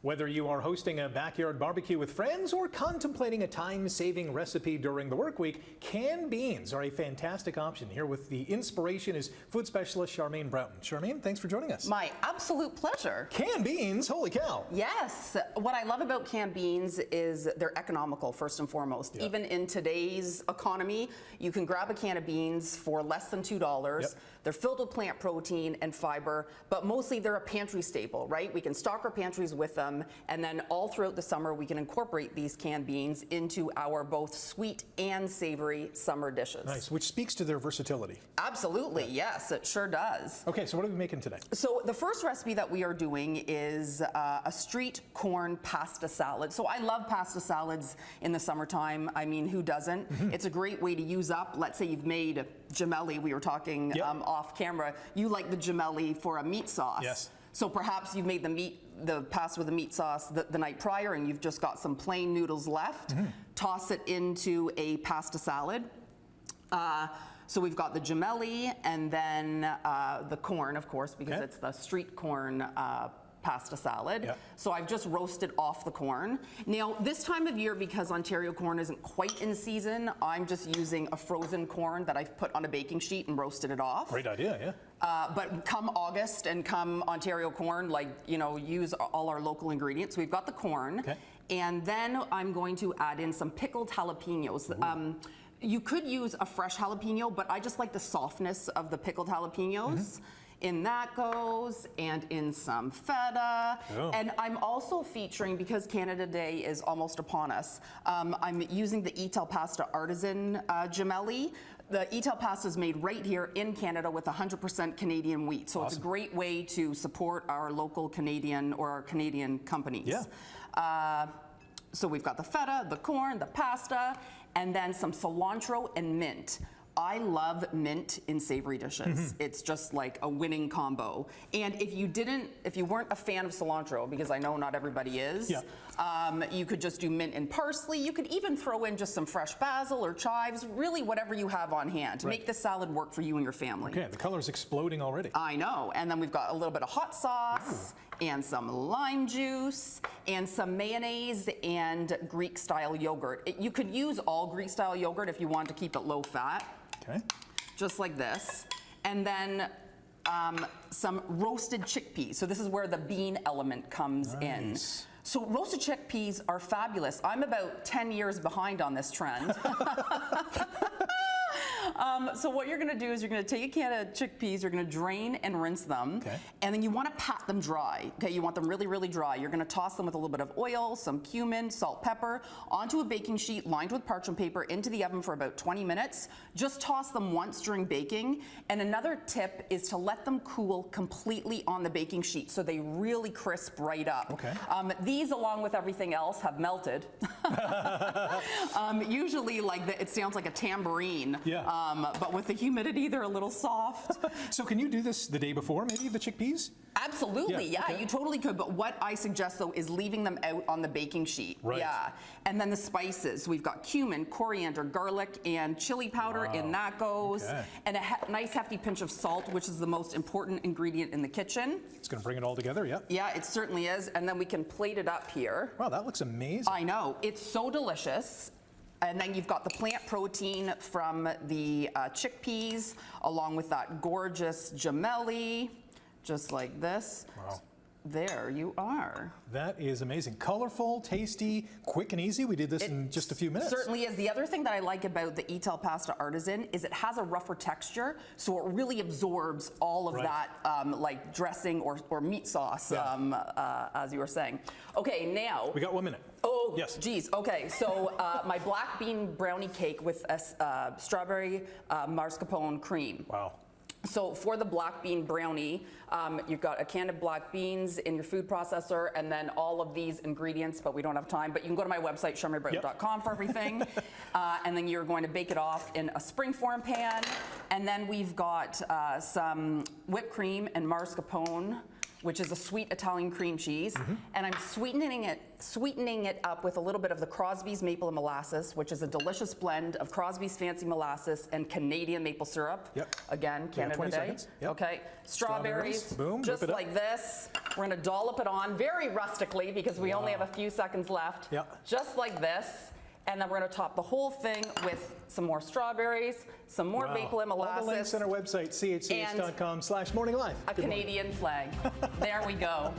Whether you are hosting a backyard barbecue with friends or contemplating a time-saving recipe during the work week, canned beans are a fantastic option. Here with the inspiration is food specialist Charmaine Broughton. Charmaine, thanks for joining us. My absolute pleasure. Canned beans, holy cow. Yes. What I love about canned beans is they're economical, first and foremost. Yep. Even in today's economy, you can grab a can of beans for less than $2. Yep. They're filled with plant protein and fiber, but mostly they're a pantry staple, right? We can stock our pantries with them. And then all throughout the summer, we can incorporate these canned beans into our both sweet and savory summer dishes. Nice, which speaks to their versatility. Absolutely, yes, it sure does. Okay, so what are we making today? So the first recipe that we are doing is a street corn pasta salad. So I love pasta salads in the summertime. I mean, who doesn't? It's a great way to use up, let's say you've made gemelli, we were talking off camera. You like the gemelli for a meat sauce. Yes. So perhaps you've made the pasta with the meat sauce the night prior and you've just got some plain noodles left. Toss it into a pasta salad. So we've got the gemelli and then the corn, of course, because it's the street corn pasta salad. So I've just roasted off the corn. Now this time of year, because Ontario corn isn't quite in season, I'm just using a frozen corn that I've put on a baking sheet and roasted it off. Great idea, yeah. But come August and come Ontario corn, like, you know, use all our local ingredients. We've got the corn, and then I'm going to add in some pickled jalapenos. You could use a fresh jalapeno, but I just like the softness of the pickled jalapenos. In that goes, and in some feta. And I'm also featuring, because Canada Day is almost upon us, I'm using the Etel Pasta Artisan gemelli. The Etel Pasta is made right here in Canada with 100% Canadian wheat. So it's a great way to support our local Canadian or our Canadian companies. So we've got the feta, the corn, the pasta, and then some cilantro and mint. I love mint in savory dishes. It's just like a winning combo. And if you weren't a fan of cilantro, because I know not everybody is, you could just do mint and parsley. You could even throw in just some fresh basil or chives, really whatever you have on hand. Make the salad work for you and your family. Okay, the color's exploding already. I know. And then we've got a little bit of hot sauce and some lime juice and some mayonnaise and Greek style yogurt. You could use all Greek style yogurt if you want to keep it low fat. Just like this. And then some roasted chickpeas. So this is where the bean element comes in. So roasted chickpeas are fabulous. I'm about 10 years behind on this trend. So what you're gonna do is you're gonna take a can of chickpeas, you're gonna drain and rinse them, and then you wanna pat them dry. You want them really, really dry. You're gonna toss them with a little bit of oil, some cumin, salt, pepper, onto a baking sheet lined with parchment paper into the oven for about 20 minutes. Just toss them once during baking. And another tip is to let them cool completely on the baking sheet so they really crisp right up. These, along with everything else, have melted. Usually, it sounds like a tambourine. But with the humidity, they're a little soft. So can you do this the day before, maybe, the chickpeas? Absolutely, you totally could. But what I suggest, though, is leaving them out on the baking sheet. And then the spices. We've got cumin, coriander, garlic, and chili powder. In that goes. And a nice hefty pinch of salt, which is the most important ingredient in the kitchen. It's going to bring it all together, Yeah, it certainly is. And then we can plate it up here. Wow, that looks amazing. I know. It's so delicious. And then you've got the plant protein from the chickpeas, along with that gorgeous gemelli, just like this. There you are. That is amazing. Colorful, tasty, quick and easy. We did this in just a few minutes. Certainly is. The other thing that I like about the Etel Pasta Artisan is it has a rougher texture, so it really absorbs all of that like dressing or meat sauce, as you were saying. Okay, now. We got 1 minute. Oh, yes. Geez. Okay, so my black bean brownie cake with a strawberry mascarpone cream. Wow. So for the black bean brownie, you've got a can of black beans in your food processor and then all of these ingredients, but we don't have time. But you can go to my website, charmainebroughton.com, for everything. And then you're going to bake it off in a springform pan. And then we've got some whipped cream and mascarpone, which is a sweet Italian cream cheese. And I'm sweetening it up with a little bit of the Crosby's Maple and Molasses, which is a delicious blend of Crosby's Fancy Molasses and Canadian maple syrup. Again, Canada Day. Seconds. Okay, strawberries, Boom, just like this. We're gonna dollop it on very rustically because we only have a few seconds left. Yeah. Just like this. And then we're gonna top the whole thing with some more strawberries, some more maple and molasses. All the links on our website, chch.com/morninglive. A Canadian flag. There we go.